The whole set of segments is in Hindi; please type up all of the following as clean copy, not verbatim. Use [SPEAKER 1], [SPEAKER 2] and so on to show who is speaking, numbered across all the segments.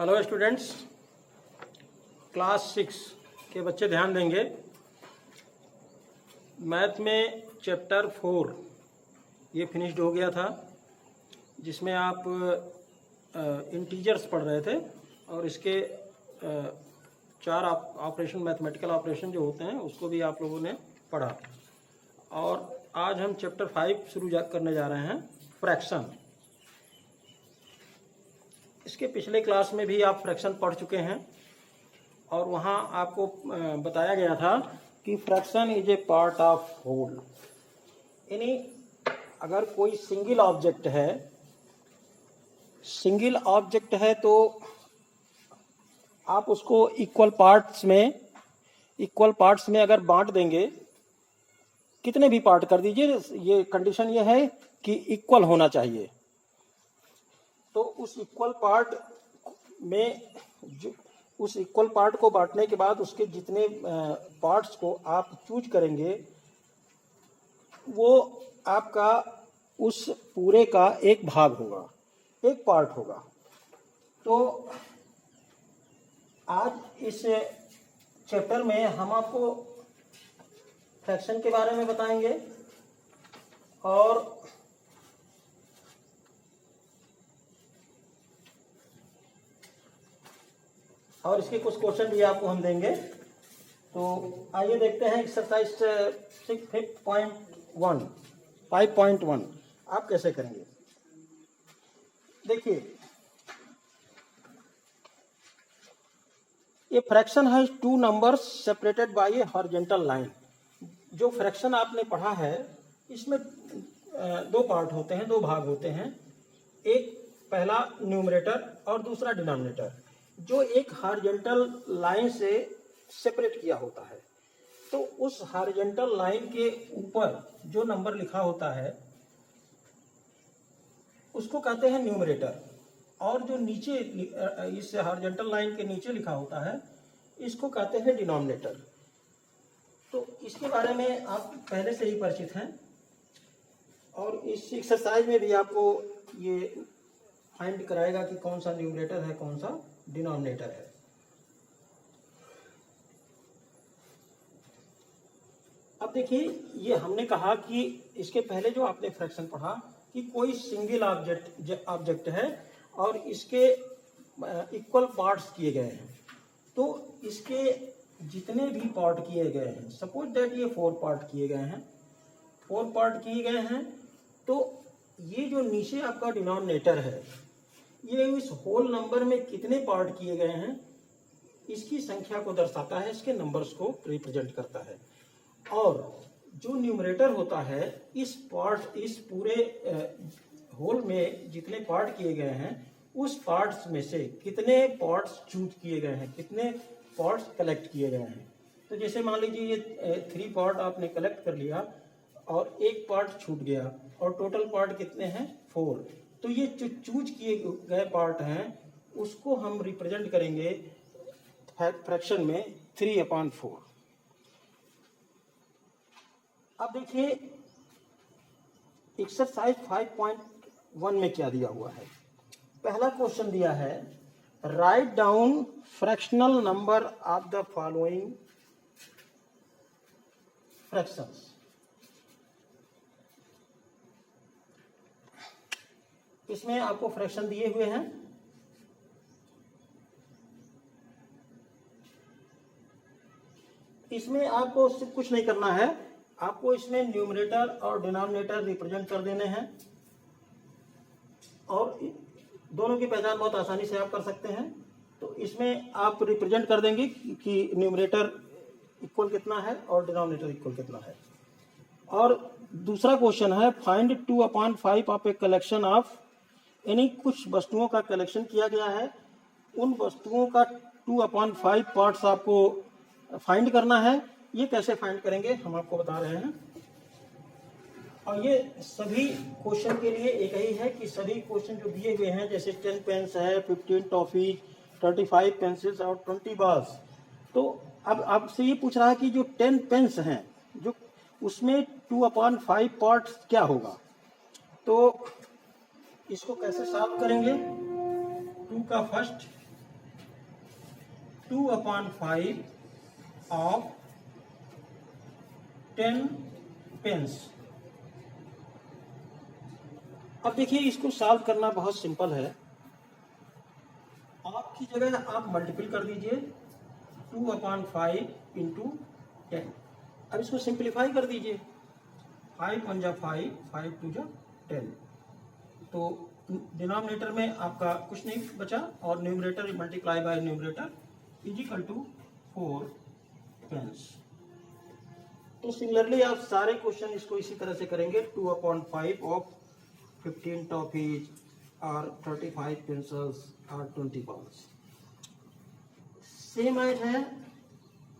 [SPEAKER 1] हेलो स्टूडेंट्स, क्लास 6 के बच्चे ध्यान देंगे। मैथ में चैप्टर 4 ये फिनिश्ड हो गया था, जिसमें आप इंटीजर्स पढ़ रहे थे और इसके चार ऑपरेशन, मैथमेटिकल ऑपरेशन जो होते हैं उसको भी आप लोगों ने पढ़ा। और आज हम चैप्टर 5 शुरू करने जा रहे हैं, फ्रैक्शन। इसके पिछले क्लास में भी आप फ्रैक्शन पढ़ चुके हैं और वहाँ आपको बताया गया था कि fraction is a part of whole. यानी अगर कोई सिंगल ऑब्जेक्ट है तो आप उसको इक्वल पार्ट्स में अगर बांट देंगे, कितने भी पार्ट कर दीजिए, ये कंडीशन ये है कि इक्वल होना चाहिए। तो उस इक्वल पार्ट को बांटने के बाद उसके जितने पार्ट्स को आप चूज करेंगे वो आपका उस पूरे का एक भाग होगा, एक पार्ट होगा। तो आज इस चैप्टर में हम आपको फ्रैक्शन के बारे में बताएंगे और इसके कुछ क्वेश्चन भी आपको हम देंगे। तो आइए देखते हैं एक्सरसाइज 5.1 आप कैसे करेंगे। देखिए, ये फ्रैक्शन है two numbers separated by A horizontal line. जो फ्रैक्शन आपने पढ़ा है इसमें दो पार्ट होते हैं, दो भाग होते हैं। एक पहला न्यूमरेटर और दूसरा डिनोमिनेटर, जो एक हॉरिजॉन्टल लाइन से सेपरेट किया होता है। तो उस हॉरिजॉन्टल लाइन के ऊपर जो नंबर लिखा होता है उसको कहते हैं न्यूमरेटर, और जो नीचे इस हॉरिजॉन्टल लाइन के नीचे लिखा होता है इसको कहते हैं डिनोमिनेटर। तो इसके बारे में आप पहले से ही परिचित हैं और इस एक्सरसाइज में भी आपको ये फाइंड कराएगा कि कौन सा न्यूमरेटर है, कौन सा डिनोमिनेटर है। अब देखिए, ये हमने कहा कि इसके पहले जो आपने फ्रैक्शन पढ़ा कि कोई सिंगल ऑब्जेक्ट है और इसके इक्वल पार्ट्स किए गए हैं। तो इसके जितने भी पार्ट किए गए हैं, सपोज दैट ये 4 पार्ट किए गए हैं, तो ये जो नीचे आपका डिनोमिनेटर है ये इस होल नंबर में कितने पार्ट किए गए हैं इसकी संख्या को दर्शाता है, इसके नंबर्स को रिप्रेजेंट करता है। और जो न्यूमरेटर होता है इस पूरे होल में जितने पार्ट किए गए हैं उस पार्ट्स में से कितने पार्ट्स चूज किए गए हैं, कितने पार्ट्स कलेक्ट किए गए हैं। तो जैसे मान लीजिए ये 3 पार्ट आपने कलेक्ट कर लिया और एक पार्ट छूट गया और टोटल पार्ट कितने हैं 4। तो ये जो चूज किए गए पार्ट हैं उसको हम रिप्रेजेंट करेंगे फ्रैक्शन में 3/4। अब देखिए एक्सरसाइज 5.1 में क्या दिया हुआ है। पहला क्वेश्चन दिया है, write down fractional number of the following fractions. इसमें आपको फ्रैक्शन दिए हुए हैं। इसमें आपको सिर्फ कुछ नहीं करना है, आपको इसमें न्यूमरेटर और डिनोमिनेटर रिप्रेजेंट कर देने हैं और दोनों की पहचान बहुत आसानी से आप कर सकते हैं। तो इसमें आप रिप्रेजेंट कर देंगे कि न्यूमरेटर इक्वल कितना है और डिनोमिनेटर इक्वल कितना है। और दूसरा क्वेश्चन है, find 2/5 of a collection of, यानी कुछ वस्तुओं का कलेक्शन किया गया है, उन वस्तुओं का 2/5 पार्ट्स आपको फाइंड करना है। ये कैसे फाइंड करेंगे हम आपको बता रहे हैं। और ये सभी क्वेश्चन के लिए एक ही है कि सभी क्वेश्चन जो दिए हुए हैं, जैसे 10 पेन्स है, 15 टॉफी, 35 पेंसिल्स और 20 बाल्स। तो अब आपसे ये पूछ रहा है कि जो 10 पेन्स हैं जो उसमें 2/5 पार्ट्स क्या होगा। तो इसको कैसे सॉल्व करेंगे। 2 का फर्स्ट 2/5 of 10 pence। अब देखिए इसको सॉल्व करना बहुत सिंपल है। आपकी जगह आप मल्टीपल कर दीजिए 2/5 इंटू 10। अब इसको सिंप्लीफाई कर दीजिए, 5 1 जा 5, 5 2 जा 10। तो डिनोमिनेटर में आपका कुछ नहीं बचा और numerator multiply by numerator is equal to 4 pence. तो सिमिलरली आप सारे क्वेश्चन इसको इसी तरह से करेंगे। 2/5 ऑफ 15 टॉफीज और 35 पेंसिल्स और 20 बॉल्स। सेम एज है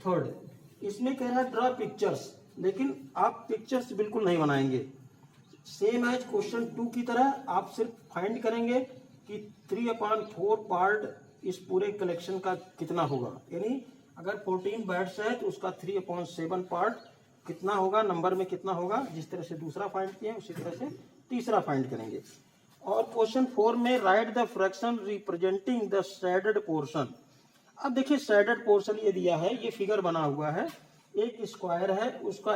[SPEAKER 1] थर्ड, इसमें कह रहा है ड्रा पिक्चर्स, लेकिन आप पिक्चर्स बिल्कुल नहीं बनाएंगे। सेम एज क्वेश्चन 2 की तरह आप सिर्फ फाइंड करेंगे कि 3/4 पार्ट इस पूरे कलेक्शन का कितना होगा। यानी अगर 14 बैट्स है तो उसका 3/7 पार्ट कितना होगा, नंबर में कितना होगा। जिस तरह से दूसरा फाइंड किया उसी तरह से तीसरा फाइंड करेंगे। और क्वेश्चन 4 में right the fraction representing the shaded portion. अब देखिए शेडेड पोर्शन ये दिया है, ये फिगर बना हुआ है, एक स्क्वायर है, उसका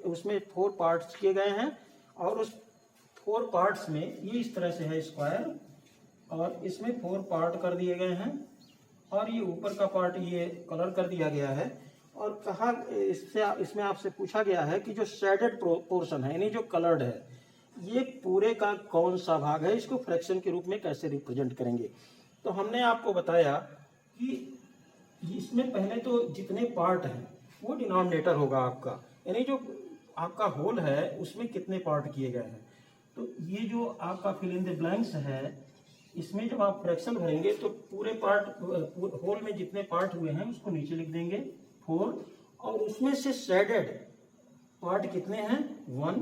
[SPEAKER 1] उसमें 4 पार्ट्स किए गए हैं और उस 4 पार्ट्स में ये इस तरह से है स्क्वायर और इसमें 4 पार्ट कर दिए गए हैं और ये ऊपर का पार्ट ये कलर कर दिया गया है। और कहा इसमें आपसे पूछा गया है कि जो शेडेड पोर्शन है यानी जो कलर्ड है, ये पूरे का कौन सा भाग है, इसको फ्रैक्शन के रूप में कैसे रिप्रेजेंट करेंगे। तो हमने आपको बताया कि इसमें पहले तो जितने पार्ट हैं वो डिनोमिनेटर होगा आपका, यानी जो आपका होल है उसमें कितने पार्ट किए गए हैं। तो ये जो आपका फिल इन द ब्लैंक्स है, इसमें जब आप फ्रैक्शन भरेंगे तो पूरे पार्ट होल में जितने पार्ट हुए हैं उसको नीचे लिख देंगे 4, और उसमें से शेडेड पार्ट कितने हैं 1,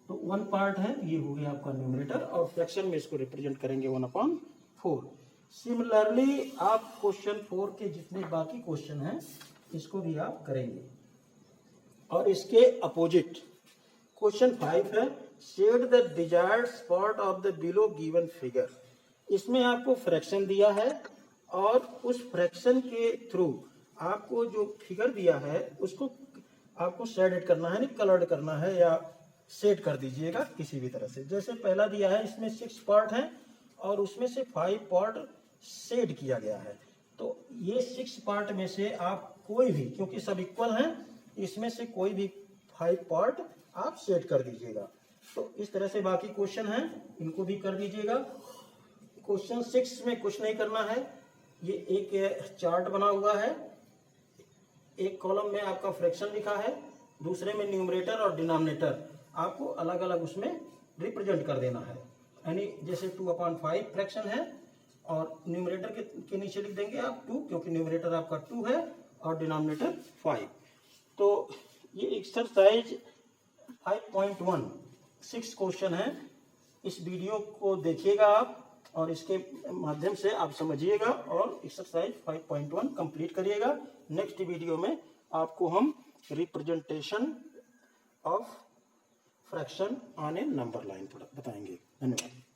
[SPEAKER 1] तो 1 पार्ट है, ये हो गया आपका न्यूमरेटर और फ्रैक्शन में इसको रिप्रेजेंट करेंगे 1/4। सिमिलरली आप क्वेश्चन 4 के जितने बाकी क्वेश्चन हैं इसको भी आप करेंगे। और इसके अपोजिट क्वेश्चन 5 है shade the desired spot of the below given figure. इसमें आपको फ्रैक्शन दिया है और उस फ्रैक्शन के थ्रू आपको जो फिगर दिया है उसको आपको शेडेड करना है, नहीं कलर्ड करना है या शेड कर दीजिएगा किसी भी तरह से। जैसे पहला दिया है इसमें 6 पार्ट हैं और उसमें से 5 पार्ट शेड किया गया है। तो ये 6 पार्ट में से आप कोई भी, क्योंकि सब इक्वल हैं, इसमें से कोई भी 5 पार्ट आप शेड कर दीजिएगा। तो इस तरह से बाकी क्वेश्चन हैं इनको भी कर दीजिएगा। क्वेश्चन 6 में कुछ नहीं करना है, ये एक चार्ट बना हुआ है, एक कॉलम में आपका फ्रैक्शन लिखा है, दूसरे में न्यूमरेटर और डिनोमिनेटर आपको अलग अलग उसमें रिप्रेजेंट कर देना है। यानी जैसे 2/5 फ्रैक्शन है और न्यूमरेटर के नीचे लिख देंगे आप 2, क्योंकि न्यूमरेटर आपका 2 है और डिनोमिनेटर 5। तो ये एक्सरसाइज 5.1 6 क्वेश्चन है। इस वीडियो को देखिएगा आप और इसके माध्यम से आप समझिएगा और एक्सरसाइज 5.1 कंप्लीट करिएगा। नेक्स्ट वीडियो में आपको हम representation of fraction on A number line बताएंगे। धन्यवाद।